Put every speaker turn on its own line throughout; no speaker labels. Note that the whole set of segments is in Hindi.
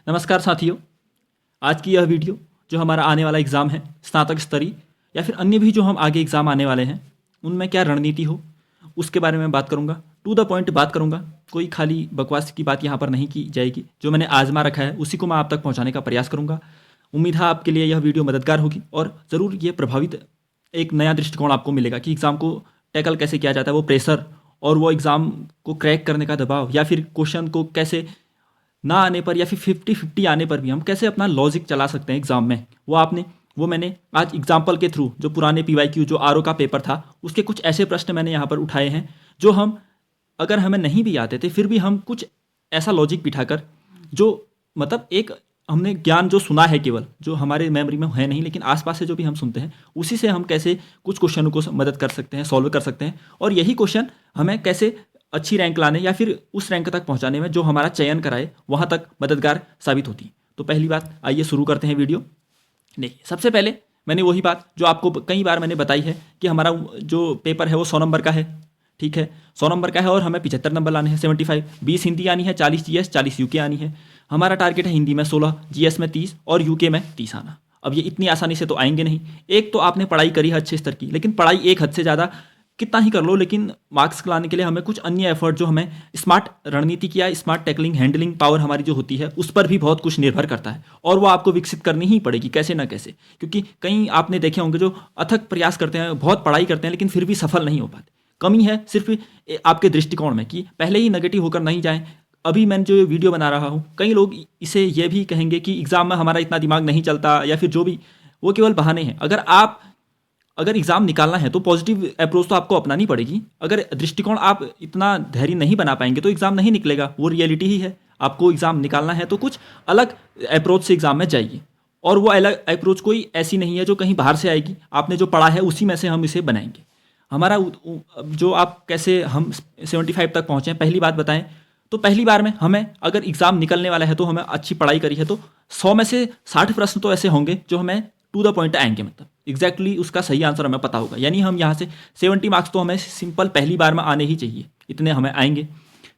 नमस्कार साथियों। आज की यह वीडियो जो हमारा आने वाला एग्ज़ाम है स्नातक स्तरीय या फिर अन्य भी जो हम आगे एग्ज़ाम आने वाले हैं उनमें क्या रणनीति हो उसके बारे में बात करूंगा। टू द पॉइंट बात करूंगा, कोई खाली बकवास की बात यहाँ पर नहीं की जाएगी। जो मैंने आजमा रखा है उसी को मैं आप तक पहुँचाने का प्रयास करूँगा। उम्मीद है आपके लिए यह वीडियो मददगार होगी और ज़रूर ये प्रभावित एक नया दृष्टिकोण आपको मिलेगा कि एग्ज़ाम को टैकल कैसे किया जाता है, वो प्रेशर और वो एग्ज़ाम को क्रैक करने का दबाव, या फिर क्वेश्चन को कैसे ना आने पर या फिर 50-50 आने पर भी हम कैसे अपना लॉजिक चला सकते हैं एग्ज़ाम में। वो मैंने आज एग्जाम्पल के थ्रू जो पुराने PYQ जो RO का पेपर था उसके कुछ ऐसे प्रश्न मैंने यहाँ पर उठाए हैं जो हम अगर हमें नहीं भी आते थे फिर भी हम कुछ ऐसा लॉजिक बिठाकर जो मतलब एक हमने ज्ञान जो सुना है केवल जो हमारे मेमोरी में है नहीं, लेकिन आसपास से जो भी हम सुनते हैं उसी से हम कैसे कुछ क्वेश्चनों को मदद कर सकते हैं, सॉल्व कर सकते हैं, और यही क्वेश्चन हमें कैसे अच्छी रैंक लाने या फिर उस रैंक तक पहुंचाने में जो हमारा चयन कराए वहां तक मददगार साबित होती है। तो पहली बात, आइए शुरू करते हैं वीडियो। देखिए, सबसे पहले मैंने वही बात जो आपको कई बार मैंने बताई है कि हमारा जो पेपर है वो 100 नंबर का है। ठीक है, 100 नंबर का है और हमें 75 नंबर लाने हैं, 75। 20 हिंदी आनी है, 40 GS, 40 यूके आनी है। हमारा टारगेट है हिंदी में 16, GS में 30 और यूके में 30 आना। अब ये इतनी आसानी से तो आएंगे नहीं। एक तो आपने पढ़ाई करी है अच्छे स्तर की, लेकिन पढ़ाई एक हद से ज़्यादा कितना ही कर लो, लेकिन मार्क्स लाने के लिए हमें कुछ अन्य एफर्ट जो हमें स्मार्ट रणनीति किया, स्मार्ट टैकलिंग, हैंडलिंग पावर हमारी जो होती है उस पर भी बहुत कुछ निर्भर करता है और वो आपको विकसित करनी ही पड़ेगी कैसे ना कैसे। क्योंकि कई आपने देखे होंगे जो अथक प्रयास करते हैं, बहुत पढ़ाई करते हैं, लेकिन फिर भी सफल नहीं हो पाते। कमी है सिर्फ आपके दृष्टिकोण में कि पहले ही नेगेटिव होकर नहीं जाएं। अभी मैं जो वीडियो बना रहा हूँ, कई लोग इसे ये भी कहेंगे कि एग्ज़ाम में हमारा इतना दिमाग नहीं चलता या फिर जो भी, वो केवल बहाने हैं। अगर एग्ज़ाम निकालना है तो पॉजिटिव अप्रोच तो आपको अपनानी पड़ेगी। अगर दृष्टिकोण आप इतना धैर्य नहीं बना पाएंगे तो एग्ज़ाम नहीं निकलेगा, वो रियलिटी ही है। आपको एग्ज़ाम निकालना है तो कुछ अलग अप्रोच से एग्ज़ाम में जाइए, और वो अलग अप्रोच कोई ऐसी नहीं है जो कहीं बाहर से आएगी। आपने जो पढ़ा है उसी में से हम इसे बनाएंगे। हमारा जो आप कैसे हम 75 तक पहुँचें, पहली बात बताएं तो पहली बार में हमें अगर एग्ज़ाम निकलने वाला है तो हमें अच्छी पढ़ाई करी है तो 100 में से 60 प्रश्न तो ऐसे होंगे जो हमें टू द पॉइंट आएंगे, मतलब एग्जैक्टली उसका सही आंसर हमें पता होगा। यानी हम यहाँ से 70 मार्क्स तो हमें सिंपल पहली बार में आने ही चाहिए, इतने हमें आएंगे।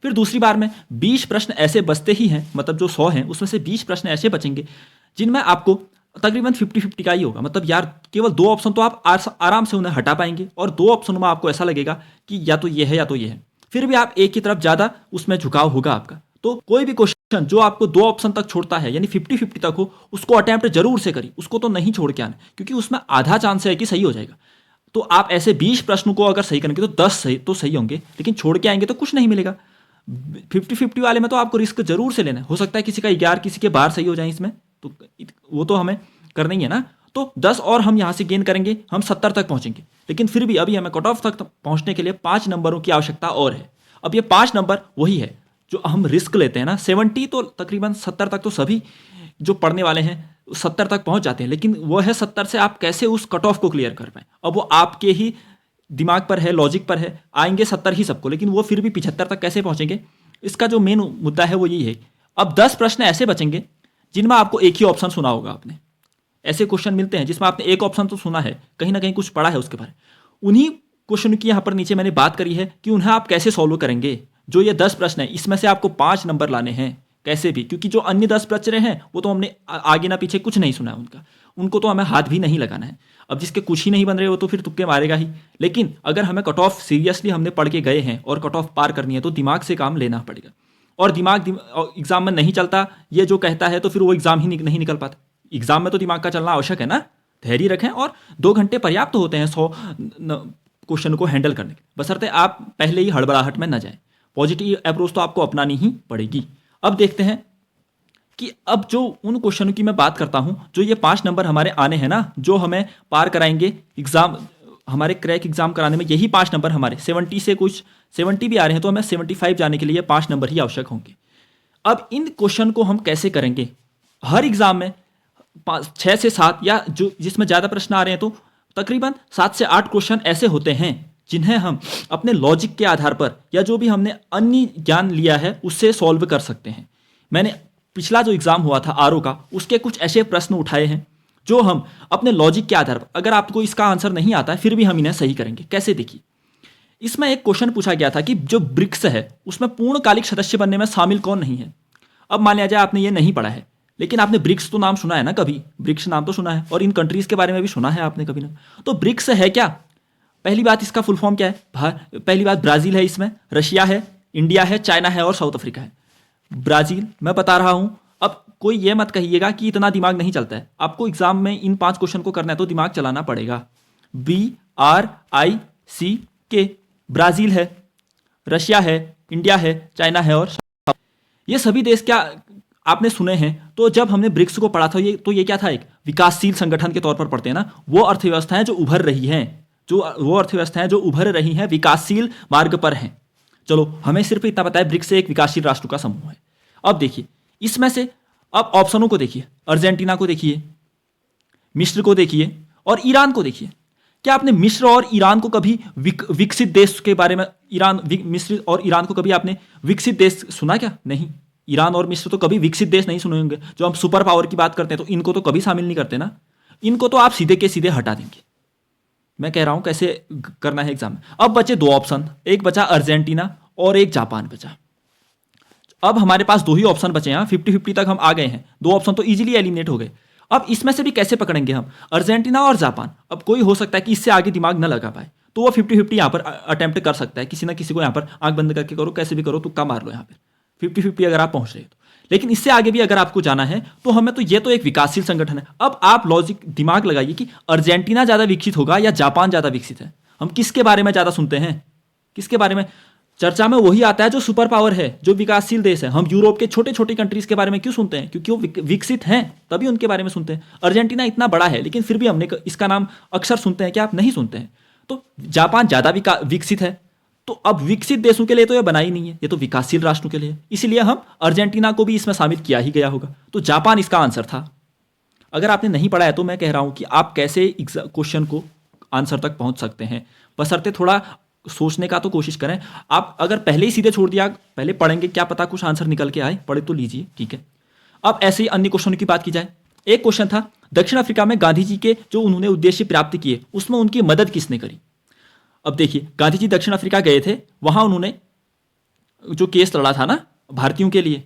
फिर दूसरी बार में 20 प्रश्न ऐसे बचते ही हैं, मतलब जो 100 हैं उसमें से 20 प्रश्न ऐसे बचेंगे जिनमें आपको तकरीबन 50-50 का ही होगा। मतलब यार केवल 2 ऑप्शन तो आप आराम से उन्हें हटा पाएंगे और 2 ऑप्शन में आपको ऐसा लगेगा कि या तो ये है या तो ये है। फिर भी आप एक की तरफ ज़्यादा उसमें झुकाव होगा आपका। तो कोई भी क्वेश्चन जो आपको 2 ऑप्शन तक छोड़ता है यानी 50-50 तक हो, उसको अटेम्प्ट जरूर से करिए, उसको तो नहीं छोड़ के आना, क्योंकि उसमें आधा चांस है कि सही हो जाएगा। तो आप ऐसे 20 प्रश्नों को अगर सही करेंगे तो 10 सही तो सही होंगे, लेकिन छोड़ के आएंगे तो कुछ नहीं मिलेगा। 50-50 वाले में तो आपको रिस्क जरूर से लेना है। हो सकता है किसी का 11 किसी के 12 सही हो जाए इसमें, तो वो तो हमें करना ही है ना। तो 10 और हम यहाँ से गेन करेंगे, हम 70 तक पहुँचेंगे। लेकिन फिर भी अभी हमें कट ऑफ तक पहुँचने के लिए 5 नंबरों की आवश्यकता और है। अब ये 5 नंबर वही है जो हम रिस्क लेते हैं ना। 70 तो तकरीबन 70 तक तो सभी जो पढ़ने वाले हैं 70 तक पहुंच जाते हैं, लेकिन वो है 70 से आप कैसे उस कट ऑफ को क्लियर कर पाएं। अब वो आपके ही दिमाग पर है, लॉजिक पर है। आएंगे 70 ही सबको, लेकिन वो फिर भी 75 तक कैसे पहुंचेंगे, इसका जो मेन मुद्दा है वो यही है। अब 10 प्रश्न ऐसे बचेंगे जिनमें आपको एक ही ऑप्शन सुना होगा। आपने ऐसे क्वेश्चन मिलते हैं जिसमें आपने एक ऑप्शन तो सुना है, कहीं ना कहीं कुछ पढ़ा है उसके बारे में। उन्हीं क्वेश्चन की यहाँ पर नीचे मैंने बात करी है कि उन्हें आप कैसे सॉल्व करेंगे। जो ये 10 प्रश्न है इसमें से आपको 5 नंबर लाने हैं कैसे भी, क्योंकि जो अन्य 10 बच रहे हैं वो तो हमने आगे ना पीछे कुछ नहीं सुना है उनको तो हमें हाथ भी नहीं लगाना है। अब जिसके कुछ ही नहीं बन रहे वो तो फिर तुक्के मारेगा ही। लेकिन अगर हमें कट ऑफ सीरियसली हमने पढ़ के गए हैं और कट ऑफ पार करनी है तो दिमाग से काम लेना पड़ेगा। और दिमाग एग्जाम में नहीं चलता ये जो कहता है तो फिर वो एग्जाम ही नहीं निकल पाता। एग्जाम में तो दिमाग का चलना आवश्यक है ना। धैर्य रखें और 2 घंटे पर्याप्त होते हैं 100 क्वेश्चन को हैंडल करने के, बशर्ते आप पहले ही हड़बड़ाहट में न जाएं। पॉजिटिव अप्रोच तो आपको अपनानी ही पड़ेगी। अब देखते हैं कि अब जो उन क्वेश्चनों की मैं बात करता हूं जो ये 5 नंबर हमारे आने हैं ना, जो हमें पार कराएंगे एग्जाम, हमारे क्रैक एग्जाम कराने में यही 5 नंबर हमारे 70 से कुछ 70 भी आ रहे हैं तो हमें 75 जाने के लिए 5 नंबर ही आवश्यक होंगे। अब इन क्वेश्चन को हम कैसे करेंगे। हर एग्जाम में 6 से 7 या जो जिसमें ज़्यादा प्रश्न आ रहे हैं तो तकरीबन 7 से 8 क्वेश्चन ऐसे होते हैं जिन्हें हम अपने लॉजिक के आधार पर या जो भी हमने अन्य ज्ञान लिया है उससे सॉल्व कर सकते हैं। मैंने पिछला जो एग्ज़ाम हुआ था RO का, उसके कुछ ऐसे प्रश्न उठाए हैं जो हम अपने लॉजिक के आधार पर, अगर आपको इसका आंसर नहीं आता है फिर भी हम इन्हें सही करेंगे। कैसे, देखिए इसमें एक क्वेश्चन पूछा गया था कि जो ब्रिक्स है उसमें पूर्णकालिक सदस्य बनने में शामिल कौन नहीं है। अब मान लिया जाए आपने ये नहीं पढ़ा है, लेकिन आपने ब्रिक्स तो नाम सुना है ना, कभी ब्रिक्स नाम तो सुना है, और इन कंट्रीज के बारे में भी सुना है आपने कभी ना। तो ब्रिक्स है क्या? पहली बात, इसका फुल फॉर्म क्या है? पहली बात, ब्राजील है, इसमें रशिया है, इंडिया है, चाइना है और साउथ अफ्रीका है। ब्राजील मैं बता रहा हूं। अब कोई ये मत कहिएगा कि इतना दिमाग नहीं चलता है। आपको एग्जाम में इन 5 क्वेश्चन को करना है तो दिमाग चलाना पड़ेगा। BRICK, ब्राजील है, रशिया है, इंडिया है, चाइना है और ये सभी देश क्या आपने सुने हैं? तो जब हमने ब्रिक्स को पढ़ा था ये क्या था? एक विकासशील संगठन के तौर पर पढ़ते हैं ना। वो अर्थव्यवस्थाएं जो उभर रही हैं, जो उभर रही हैं, विकासशील मार्ग पर हैं। चलो, हमें सिर्फ इतना पता है ब्रिक्स एक विकासशील राष्ट्रों का समूह है। अब देखिए इसमें से, अब ऑप्शनों को देखिए, अर्जेंटीना को देखिए, मिस्र को देखिए और ईरान को देखिए। क्या आपने मिस्र और ईरान को कभी विकसित देश के बारे में, मिस्र और ईरान को कभी आपने विकसित देश सुना क्या? नहीं। ईरान और मिस्र तो कभी विकसित देश नहीं सुने होंगे। जो हम सुपर पावर की बात करते हैं तो इनको तो कभी शामिल नहीं करते ना। इनको तो आप सीधे के सीधे हटा देंगे। मैं कह रहा हूं कैसे करना है एग्जाम में। अब बचे 2 ऑप्शन, एक बचा अर्जेंटीना और एक जापान बचा। अब हमारे पास 2 ही ऑप्शन बचे हैं। 50-50 तक हम आ गए हैं। 2 ऑप्शन तो इजीली एलिमिनेट हो गए। अब इसमें से भी कैसे पकड़ेंगे हम? अर्जेंटीना और जापान। अब कोई हो सकता है कि इससे आगे दिमाग न लगा पाए, तो वो 50-50 यहाँ पर अटेम्प्ट कर सकता है। किसी ना किसी को यहाँ पर आंख बंद करके करो, कैसे भी करो, तुक्का मार लो यहाँ पर 50-50 अगर आप पहुंच रहे हो तो। लेकिन इससे आगे भी अगर आपको जाना है तो हमें तो ये तो एक विकासशील संगठन है। अब आप लॉजिक दिमाग लगाइए कि अर्जेंटीना ज़्यादा विकसित होगा या जापान ज़्यादा विकसित है। हम किसके बारे में ज़्यादा सुनते हैं? किसके बारे में चर्चा में? वही आता है जो सुपर पावर है, जो विकासशील देश है। हम यूरोप के छोटे छोटे कंट्रीज के बारे में क्यों सुनते हैं? क्योंकि वो विकसित हैं, तभी उनके बारे में सुनते हैं। अर्जेंटीना इतना बड़ा है लेकिन फिर भी हमने इसका नाम अक्सर सुनते हैं, क्या आप नहीं सुनते हैं? तो जापान ज़्यादा विकसित है। तो अब विकसित देशों के लिए तो ये बना ही नहीं है, ये तो विकासशील राष्ट्रों के लिए। इसलिए हम अर्जेंटीना को भी इसमें शामिल किया ही गया होगा। तो जापान इसका आंसर था। अगर आपने नहीं पढ़ा है तो मैं कह रहा हूं कि आप कैसे क्वेश्चन को आंसर तक पहुंच सकते हैं, बशर्ते थोड़ा सोचने का तो कोशिश करें। आप अगर पहले ही सीधे छोड़ दिया, पहले पढ़ेंगे, क्या पता कुछ आंसर निकल के आए, पढ़े तो लीजिए, ठीक है। अब ऐसे ही अन्य क्वेश्चन की बात की जाए। एक क्वेश्चन था, दक्षिण अफ्रीका में गांधी जी के जो उन्होंने उद्देश्य प्राप्त किए उसमें उनकी मदद किसने करी? अब देखिए, गांधी जी दक्षिण अफ्रीका गए थे, वहां उन्होंने जो केस लड़ा था ना भारतीयों के लिए,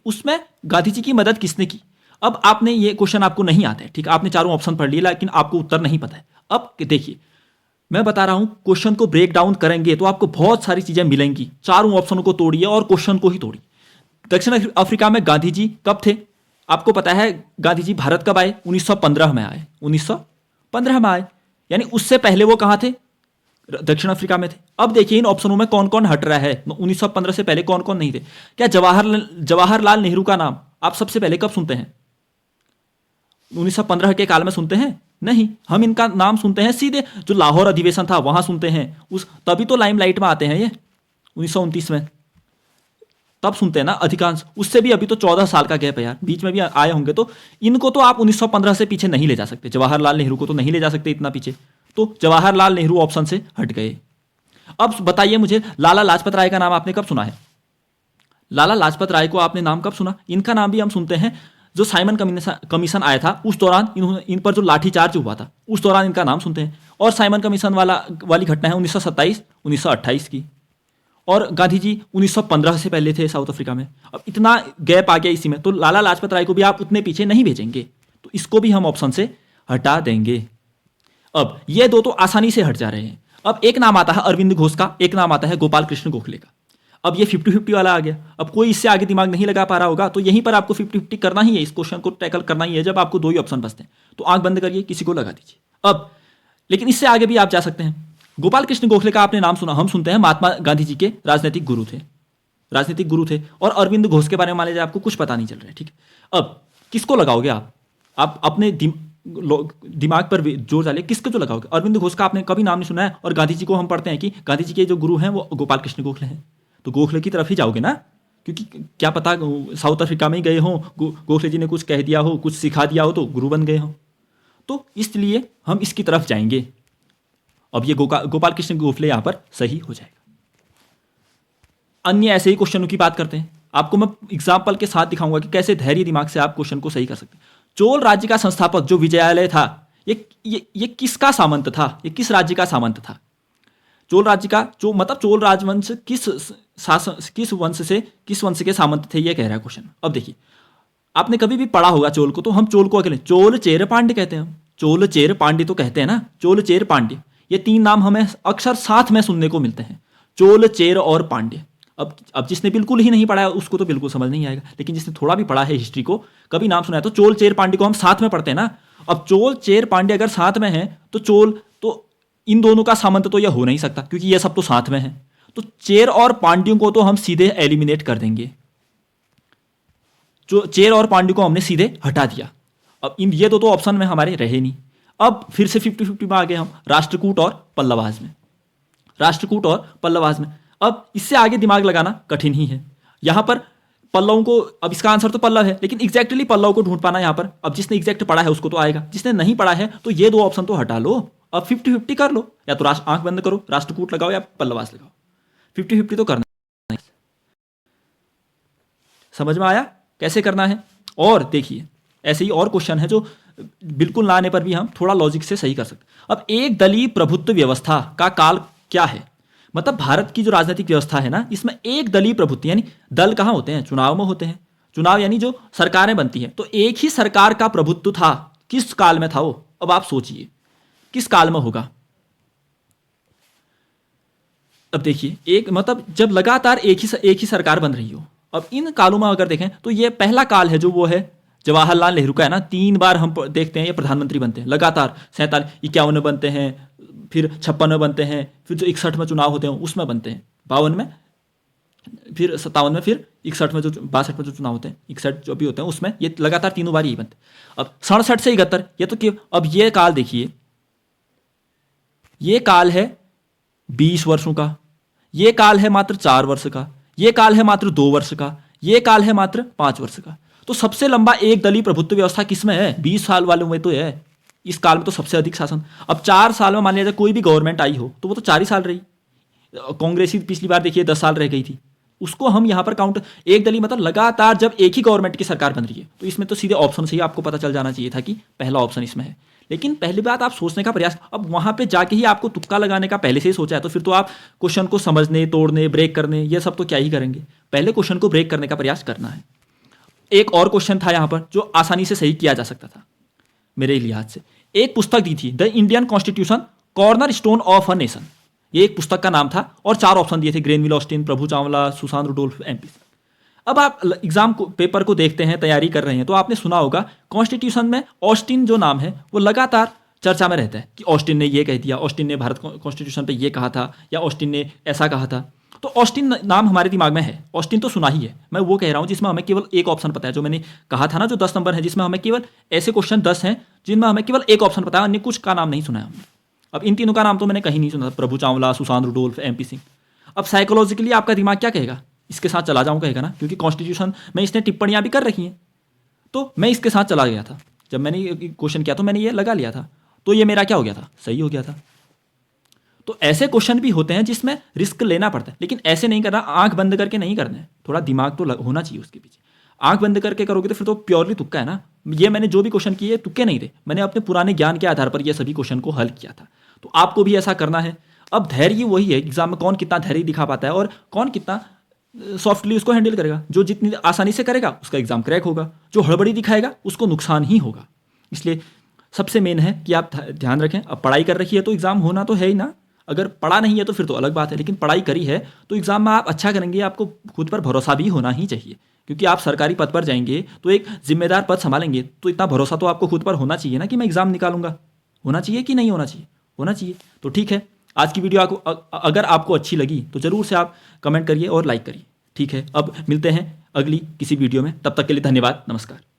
उसमें गांधी जी की मदद किसने की? अब आपने ये क्वेश्चन आपको नहीं आता है, ठीक है, आपने चारों ऑप्शन पढ़ लिए लेकिन आपको उत्तर नहीं पता है। अब देखिए, मैं बता रहा हूं, क्वेश्चन को ब्रेक डाउन करेंगे तो आपको बहुत सारी चीजें मिलेंगी। चारों ऑप्शनों को तोड़िए और क्वेश्चन को ही तोड़िए। दक्षिण अफ्रीका में गांधी जी कब थे? आपको पता है गांधी जी भारत कब आए? 1915 में आए। 1915 में आए, यानी उससे पहले वो कहां थे? दक्षिण अफ्रीका में थे। अब देखिए इन ऑप्शनों में कौन कौन हट रहा है। 1915 से पहले कौन कौन नहीं थे? क्या जवाहरलाल नेहरू का नाम आप सबसे पहले कब सुनते हैं? 1915 के काल में सुनते हैं? नहीं, हम इनका नाम सुनते हैं सीधे जो लाहौर अधिवेशन था वहां सुनते हैं। तभी तो लाइमलाइट में आते हैं ये 1929 में, तब सुनते हैं ना अधिकांश। उससे भी अभी तो 14 साल का गैप है यार, बीच में भी आए होंगे। तो इनको तो आप 1915 से पीछे नहीं ले जा सकते। जवाहरलाल नेहरू को तो नहीं ले जा सकते इतना पीछे। तो जवाहरलाल नेहरू ऑप्शन से हट गए। अब बताइए मुझे, लाला लाजपत राय का नाम आपने कब सुना है? लाला लाजपत राय को आपने नाम कब सुना? इनका नाम भी हम सुनते हैं जो साइमन कमीशन आया था उस दौरान इन पर जो लाठीचार्ज हुआ था उस दौरान इनका नाम सुनते हैं। और साइमन कमीशन वाली घटना है 1927-1928 की। और गांधी जी 1915 से पहले थे साउथ अफ्रीका में। अब इतना गैप आ गया इसी में, तो लाला लाजपत राय को भी आप उतने पीछे नहीं भेजेंगे, तो इसको भी हम ऑप्शन से हटा देंगे। अब ये 2 तो आसानी से हट जा रहे हैं। अब एक नाम आता है अरविंद घोष का, एक नाम आता है गोपाल कृष्ण गोखले का। अब ये 50-50 वाला आ गया। अब कोई इससे आगे दिमाग नहीं लगा पा रहा होगा, तो यहीं पर आपको 50-50 करना ही है, इस क्वेश्चन को टैकल करना ही है। जब आपको 2 ही ऑप्शन बचते हैं तो आंख बंद करिए, किसी को लगा दीजिए। अब लेकिन इससे आगे भी आप जा सकते हैं। गोपाल कृष्ण गोखले का आपने नाम सुना, हम सुनते हैं महात्मा गांधी जी के राजनीतिक गुरु थे। और अरविंद घोष के बारे में मान लीजिए आपको कुछ पता नहीं चल रहा है, ठीक है। अब किसको लगाओगे आप अपने दिमाग पर जोर डालिए, किसको जो लगाओगे? अरविंद घोष का आपने कभी नाम नहीं सुना है, और गांधी जी को हम पढ़ते हैं कि गांधी जी के जो गुरु हैं वो गोपाल कृष्ण गोखले हैं, तो गोखले की तरफ ही जाओगे ना, क्योंकि क्या पता साउथ अफ्रीका में ही गए हों, गोखले जी ने कुछ कह दिया हो, कुछ सिखा दिया हो तो गुरु बन गए हों, तो इसलिए हम इसकी तरफ जाएंगे। अब ये गोपाल कृष्ण गोखले यहां पर सही हो जाएगा। अन्य ऐसे ही क्वेश्चनों की बात करते हैं। आपको मैं एग्जाम्पल के साथ दिखाऊंगा कि कैसे धैर्य दिमाग से आप क्वेश्चन को सही कर सकते हैं। चोल राज्य का संस्थापक जो विजयालय था, ये किसका सामंत था? ये किस राज्य का सामंत था? चोल राज्य का मतलब चोल राजवंश किस वंश के सामंत थे, ये कह रहा है क्वेश्चन। अब देखिए, आपने कभी भी पढ़ा होगा चोल को, तो हम चोल को अकेले चोल चेर पांड्य कहते हैं, हम चोल चेर पांड्य तो कहते हैं ना, चोल चेर पांड्य, ये 3 नाम हमें अक्सर साथ में सुनने को मिलते हैं, चोल चेर और पांड्य। अब जिसने बिल्कुल ही नहीं पढ़ा है उसको तो बिल्कुल समझ नहीं आएगा, लेकिन जिसने थोड़ा भी पढ़ा है हिस्ट्री को, कभी नाम सुना है, तो चोल चेर पांड्य को हम साथ में पढ़ते हैं ना। अब चोल चेर पांड्य अगर साथ में है तो चोल, तो इन दोनों का सामंत तो यह हो नहीं सकता, क्योंकि ये सब तो साथ में है। तो चेर और पांड्यों को तो हम सीधे एलिमिनेट कर देंगे, जो चेर और पांड्य को हमने सीधे हटा दिया। अब इन ये तो ऑप्शन में हमारे रहे नहीं। अब फिर से 50-50 में आ गए हम राष्ट्रकूट और पल्लवाज में, राष्ट्रकूट और पल्लवाज में। अब इससे आगे दिमाग लगाना कठिन ही है। यहां पर पल्लवों को, अब इसका आंसर तो पल्लव है, लेकिन एग्जैक्टली पल्लव को ढूंढ पाना यहां पर, अब जिसने एग्जैक्ट पढ़ा है उसको तो आएगा, जिसने नहीं पढ़ा है तो ये 2 ऑप्शन तो हटा लो। अब 50-50 कर लो, या तो आंख बंद करो, राष्ट्रकूट लगाओ या पल्लवास लगाओ, 50-50 तो करना है। समझ में आया कैसे करना है? और देखिए ऐसे ही और क्वेश्चन है जो बिल्कुल ना आने पर भी हम थोड़ा लॉजिक से सही कर सकते। अब एक दलीय प्रभुत्व व्यवस्था का काल क्या है? मतलब भारत की जो राजनीतिक व्यवस्था है ना, इसमें एक दलीय प्रभुत्व, यानी दल कहाँ होते हैं? चुनाव में होते हैं। चुनाव यानी जो सरकारें बनती हैं, तो एक ही सरकार का प्रभुत्व था। किस काल में था वो? अब आप सोचिए किस काल में होगा। अब देखिए, एक मतलब जब लगातार एक ही सरकार बन रही हो। अब इन कालों में अगर देखें तो ये पहला काल है जो वो है जवाहरलाल नेहरू का है ना। 3 बार हम देखते हैं ये प्रधानमंत्री बनते हैं लगातार, 47, 51 में बनते हैं, फिर 56 में बनते हैं, फिर जो 61 में चुनाव होते हैं उसमें बनते हैं, 52 में, फिर 57 में, फिर 61 में, जो 62 में जो चुनाव होते हैं, 61 जो भी होते हैं उसमें ये लगातार 3 बार यही बनते हैं। अब 67 से 71 ये तो क्यों? अब ये काल देखिए, ये काल है 20 वर्षों का, ये काल है मात्र 4 वर्ष का, ये काल है मात्र 2 वर्ष का, ये काल है मात्र 5 वर्ष का। तो सबसे लंबा एक दलीय प्रभुत्व व्यवस्था किसमें है? 20 साल वालों में तो है। इस काल में तो सबसे अधिक शासन। अब 4 साल में मान लिया जाए कोई भी गवर्नमेंट आई हो तो वो तो 4 ही साल रही। कांग्रेस ही पिछली बार देखिए 10 साल रह गई थी, उसको हम यहां पर काउंट, एक दलीय मतलब लगातार जब एक ही गवर्नमेंट की सरकार बन रही है। तो इसमें तो सीधे ऑप्शन से ही आपको पता चल जाना चाहिए था कि पहला ऑप्शन इसमें है। लेकिन पहली बात आप सोचने का प्रयास, अब वहां पे जाके ही आपको तुक्का लगाने का पहले से ही सोचा है तो फिर तो आप क्वेश्चन को समझने, तोड़ने, ब्रेक करने, ये सब तो क्या ही करेंगे। पहले क्वेश्चन को ब्रेक करने का प्रयास करना है। एक और क्वेश्चन था यहां पर जो आसानी से सही किया जा सकता था मेरे लिहाज से। एक पुस्तक दी थी, the Indian constitution corner stone of a nation, ये एक पुस्तक का नाम था और 4 ऑप्शन दिए थे, ग्रेनविल ऑस्टिन, प्रभु चावला, सुशांत रुडोल्फ, MP। अब आप एग्जाम पेपर को देखते हैं, तैयारी कर रहे हैं, तो आपने सुना होगा कॉन्स्टिट्यूशन में ऑस्टिन जो नाम है वो लगातार चर्चा में रहता है कि ऑस्टिन ने ये कह दिया, ऑस्टिन ने भारत कॉन्स्टिट्यूशन पे ये कहा था, या ऑस्टिन ने ऐसा कहा था। तो ऑस्टिन नाम हमारे दिमाग में है, ऑस्टिन तो सुना ही है। मैं वो कह रहा हूं जिसमें हमें केवल एक ऑप्शन पता है, जो मैंने कहा था ना, जो 10 नंबर है, जिसमें हमें केवल ऐसे क्वेश्चन 10 हैं जिनमें हमें केवल एक ऑप्शन पता है, अन्य कुछ का नाम नहीं सुना है हमने। अब इन तीनों का नाम तो मैंने कहीं नहीं सुना था, प्रभु चावला, सुशांत रुडोल्फ, MP सिंह। अब साइकोलॉजिकली आपका दिमाग क्या कहेगा? इसके साथ चला जाऊं कहेगा ना, क्योंकि कॉन्स्टिट्यूशन में इसने टिप्पणियां भी कर रखी हैं। तो मैं इसके साथ चला गया था, जब मैंने क्वेश्चन किया तो मैंने ये लगा लिया था, तो ये मेरा क्या हो गया था? सही हो गया था। तो ऐसे क्वेश्चन भी होते हैं जिसमें रिस्क लेना पड़ता है, लेकिन ऐसे नहीं करना, आंख बंद करके नहीं करना है, थोड़ा दिमाग तो होना चाहिए उसके पीछे। आंख बंद करके करोगे तो फिर तो प्योरली तुक्का है ना। ये मैंने जो भी क्वेश्चन किए तुक्के नहीं थे, मैंने अपने पुराने ज्ञान के आधार पर ये सभी क्वेश्चन को हल किया था। तो आपको भी ऐसा करना है। अब धैर्य वही है, एग्जाम में कौन कितना धैर्य दिखा पाता है और कौन कितना सॉफ्टली उसको हैंडल करेगा। जो जितनी आसानी से करेगा उसका एग्जाम क्रैक होगा, जो हड़बड़ी दिखाएगा उसको नुकसान ही होगा। इसलिए सबसे मेन है कि आप ध्यान रखें। अब पढ़ाई कर रखी है तो एग्जाम होना तो है ही ना, अगर पढ़ा नहीं है तो फिर तो अलग बात है, लेकिन पढ़ाई करी है तो एग्जाम में आप अच्छा करेंगे। आपको खुद पर भरोसा भी होना ही चाहिए, क्योंकि आप सरकारी पद पर जाएंगे तो एक जिम्मेदार पद संभालेंगे, तो इतना भरोसा तो आपको खुद पर होना चाहिए ना कि मैं एग्जाम निकालूंगा। होना चाहिए कि नहीं होना चाहिए? होना चाहिए। तो ठीक है, आज की वीडियो अगर आपको अच्छी लगी तो ज़रूर से आप कमेंट करिए और लाइक करिए। ठीक है, अब मिलते हैं अगली किसी वीडियो में, तब तक के लिए धन्यवाद, नमस्कार।